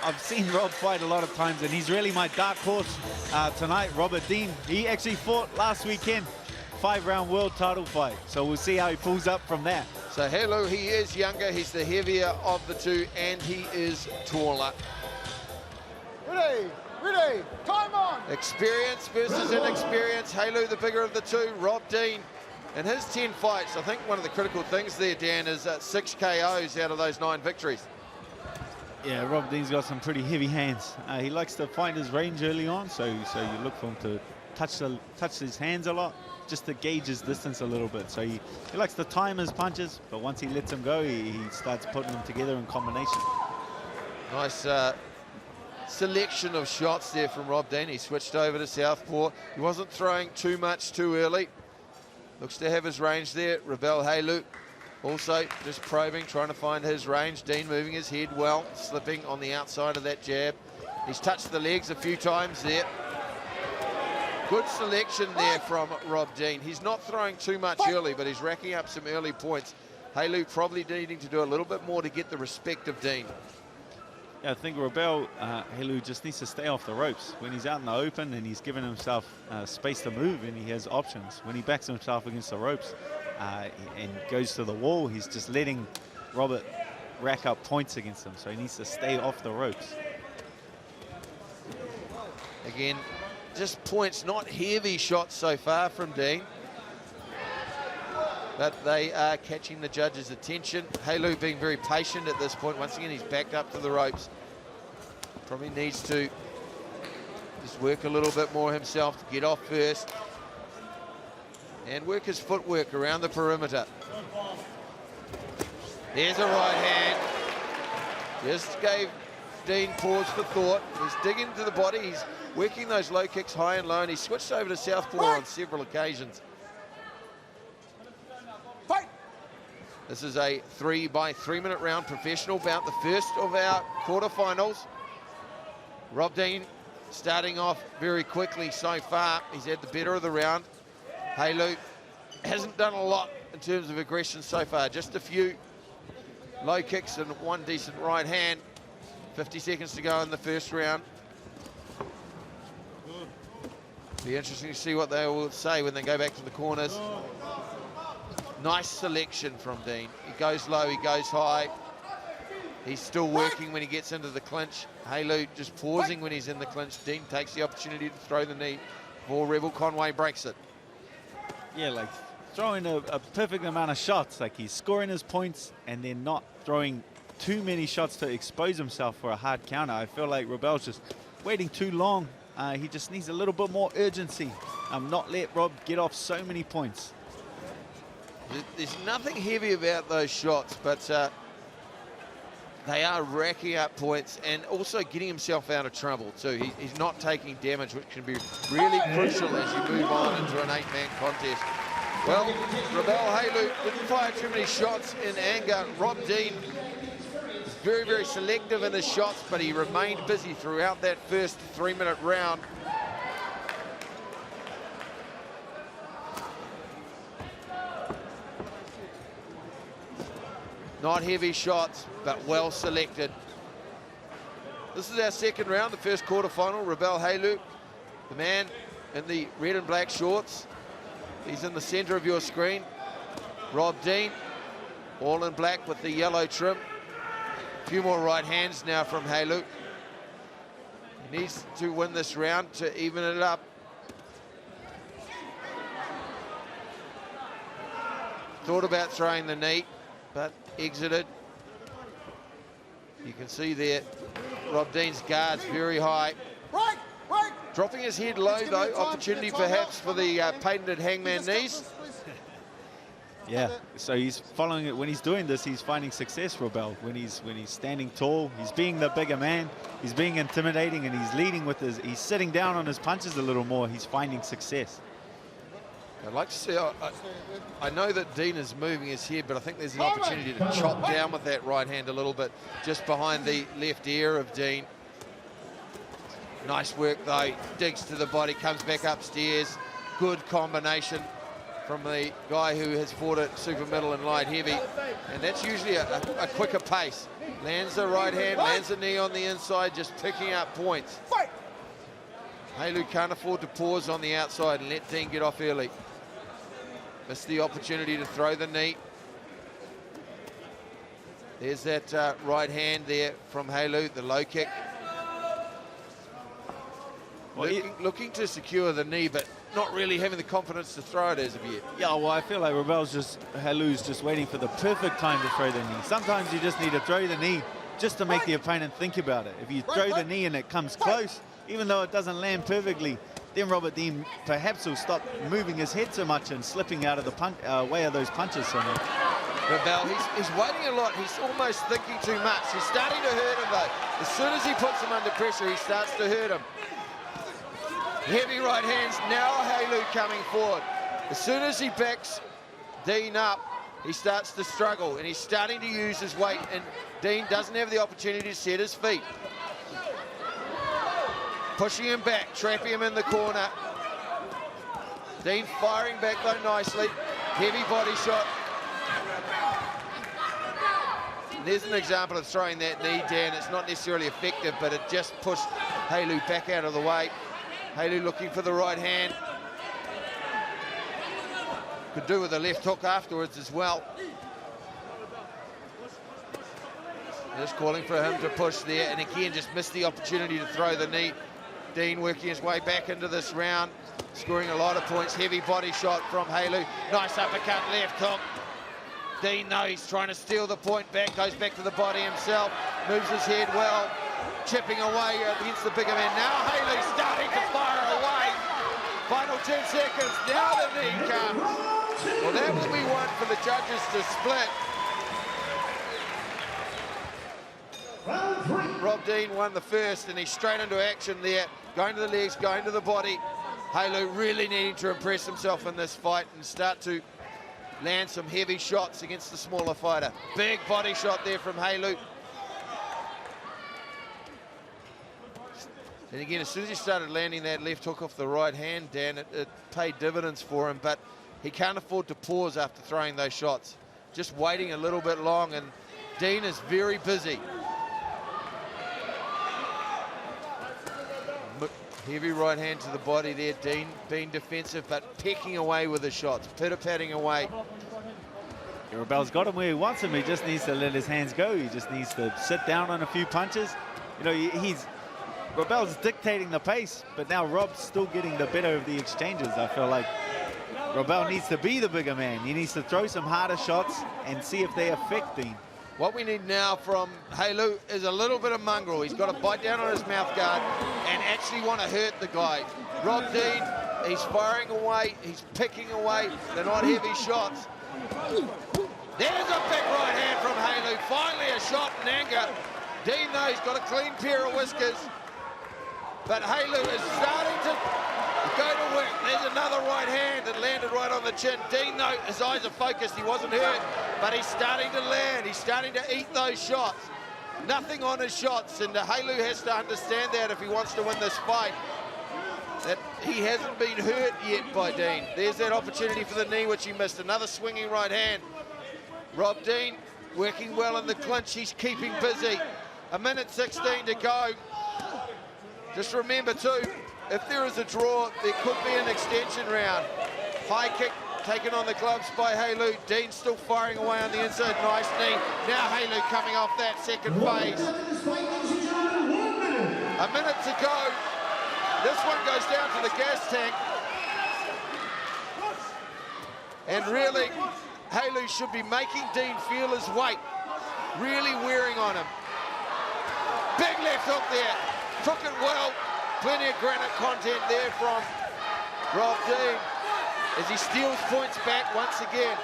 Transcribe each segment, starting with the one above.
I've seen Rob fight a lot of times, and he's really my dark horse tonight. Ngari-Dean, he actually fought last weekend, 5-round world title fight. So we'll see how he pulls up from there. So Haliu, he is younger, he's the heavier of the two, and he is taller. Ready, time on! Experience versus inexperience. Haliu, the bigger of the two. Ngari-Dean, in his 10 fights, I think one of the critical things there, Dan, is 6 KOs out of those 9 victories. Yeah, Ngari-Dean's got some pretty heavy hands. He likes to find his range early on, so you look for him to touch his hands a lot, just to gauge his distance a little bit. So he likes to time his punches, but once he lets them go, he starts putting them together in combination. Nice selection of shots there from Ngari-Dean. He switched over to southpaw. He wasn't throwing too much too early. Looks to have his range there. Robel Haliu also just probing, trying to find his range. Dean moving his head well, slipping on the outside of that jab. He's touched the legs a few times there. Good selection there from Ngari-Dean. He's not throwing too much early, but he's racking up some early points. Haliu probably needing to do a little bit more to get the respect of Dean. Yeah, I think Robel Haliu just needs to stay off the ropes. When he's out in the open and he's given himself space to move and he has options, when he backs himself against the ropes and goes to the wall, he's just letting Robert rack up points against him. So he needs to stay off the ropes. Again, just points, not heavy shots so far from Dean, but they are catching the judge's attention. Haliu being very patient at this point. Once again, he's backed up to the ropes. Probably needs to just work a little bit more himself to get off first and work his footwork around the perimeter. There's a right hand. Just gave Dean pause for thought. He's digging to the body. He's working those low kicks high and low, and he switched over to southpaw on several occasions. This is a 3-by-3-minute round professional bout, the first of our quarterfinals. Ngari-Dean starting off very quickly so far. He's had the better of the round. Haliu hasn't done a lot in terms of aggression so far, just a few low kicks and one decent right hand. 50 seconds to go in the first round. Be interesting to see what they will say when they go back to the corners. Nice selection from Dean. He goes low, he goes high. He's still working when he gets into the clinch. Haliu just pausing when he's in the clinch. Dean takes the opportunity to throw the knee before Rebel Conway breaks it. Yeah, like throwing a perfect amount of shots. Like he's scoring his points and then not throwing too many shots to expose himself for a hard counter. I feel like Robel's just waiting too long. He just needs a little bit more urgency. Not let Rob get off so many points. There's nothing heavy about those shots, but they are racking up points and also getting himself out of trouble too. He's not taking damage, which can be really crucial as you move on into an 8-man contest. Well, Robel Haliu didn't fire too many shots in anger. Ngari-Dean was very, very selective in his shots, but he remained busy throughout that first 3-minute round. Not heavy shots, but well selected. This is our second round, the first quarterfinal. Robel Haliu, the man in the red and black shorts. He's in the center of your screen. Ngari-Dean, all in black with the yellow trim. A few more right hands now from Haliu. He needs to win this round to even it up. Thought about throwing the knee, but exited. You can see there, Ngari-Dean's guard's very high. Dropping his head low though, opportunity perhaps for the patented hangman knees. Yeah, so he's following it. When he's doing this, he's finding success, Robel. When he's standing tall, he's being the bigger man, he's being intimidating, and he's leading with he's sitting down on his punches a little more. He's finding success. I'd like to see, I know that Dean is moving his head, but I think there's an opportunity to chop down with that right hand a little bit, just behind the left ear of Dean. Nice work though, digs to the body, comes back upstairs. Good combination from the guy who has fought at super middle and light heavy, and that's usually a quicker pace. Lands the right hand, lands the knee on the inside, just picking up points. Haliu can't afford to pause on the outside and let Dean get off early. Missed the opportunity to throw the knee. There's that right hand there from Haliu, the low kick. Well, looking to secure the knee, but not really having the confidence to throw it as of yet. Yeah, well, I feel like Haliu's just waiting for the perfect time to throw the knee. Sometimes you just need to throw the knee just to make the opponent think about it. If you throw the knee and it comes close, even though it doesn't land perfectly, then Robert Dean perhaps will stop moving his head so much and slipping out of the way of those punches so much. Robel, he's waiting a lot. He's almost thinking too much. He's starting to hurt him, though. As soon as he puts him under pressure, he starts to hurt him. Heavy right hands, now Haliu coming forward. As soon as he backs Dean up, he starts to struggle, and he's starting to use his weight, and Dean doesn't have the opportunity to set his feet. Pushing him back, trapping him in the corner. Dean firing back though nicely. Heavy body shot. And there's an example of throwing that knee down. It's not necessarily effective, but it just pushed Haliu back out of the way. Haliu looking for the right hand. Could do with a left hook afterwards as well. Just calling for him to push there, and again just missed the opportunity to throw the knee. Dean working his way back into this round, scoring a lot of points. Heavy body shot from Haliu. Nice uppercut, left hook. Dean, though, he's trying to steal the point back, goes back to the body himself, moves his head well, chipping away against the bigger man. Now Haliu starting to fire away. Final 10 seconds, now the knee comes. Well, that will be one for the judges to split. Rob Dean won the first, and he's straight into action there, going to the legs, going to the body. Haliu really needing to impress himself in this fight and start to land some heavy shots against the smaller fighter. Big body shot there from Haliu. And again, as soon as he started landing that left hook off the right hand, Dan, it paid dividends for him, but he can't afford to pause after throwing those shots. Just waiting a little bit long, and Dean is very busy. Heavy right hand to the body there. Dean being defensive, but pecking away with the shots, pitter-patting away. Robel's got him where he wants him. He just needs to let his hands go. He just needs to sit down on a few punches. You know, Robel's dictating the pace, but now Rob's still getting the better of the exchanges. I feel like Robel needs to be the bigger man. He needs to throw some harder shots and see if they affect Dean. What we need now from Haliu is a little bit of mongrel. He's got to bite down on his mouth guard and actually want to hurt the guy. Rob Dean, he's firing away, he's picking away. They're not heavy shots. There's a big right hand from Haliu. Finally a shot in anger. Dean, though, he's got a clean pair of whiskers. But Haliu is starting to go to work. There's another right hand that landed right on the chin. Dean, though, his eyes are focused. He wasn't hurt, but he's starting to land. He's starting to eat those shots. Nothing on his shots, and Haliu has to understand that if he wants to win this fight, that he hasn't been hurt yet by Dean. There's that opportunity for the knee, which he missed. Another swinging right hand. Rob Dean working well in the clinch. He's keeping busy. 1:16 to go. Just remember, too, if there is a draw, there could be an extension round. High kick taken on the gloves by Haliu. Dean still firing away on the inside. Nice knee. Now Haliu coming off that second phase. 1 minute to go. This one goes down to the gas tank. And really, Haliu should be making Dean feel his weight. Really wearing on him. Big left hook there. Took it well. Plenty of granite content there from Rob Dean as he steals points back once again.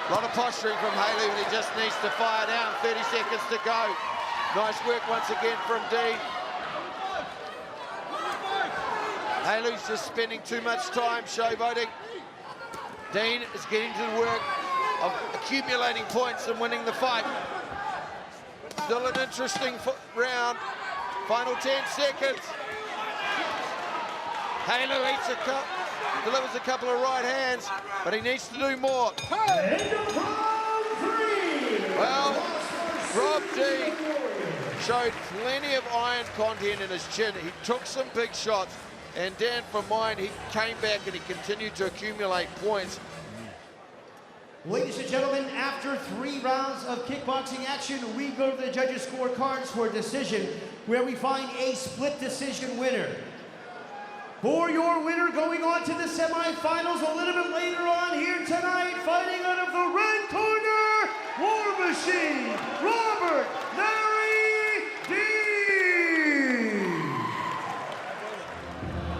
A lot of posturing from Haliu, and he just needs to fire down. 30 seconds to go. Nice work once again from Dean. Haliu's just spending too much time showboating. Dean is getting to the work of accumulating points and winning the fight. Still an interesting round. Final 10 seconds. Haliu eats delivers a couple of right hands, but he needs to do more. Well, Rob Dean showed plenty of iron content in his chin. He took some big shots, and Dan, from mine, he came back and he continued to accumulate points. Ladies and gentlemen, after 3 rounds of kickboxing action, we go to the judges' scorecards for a decision, where we find a split decision winner. For your winner, going on to the semifinals a little bit later on here tonight,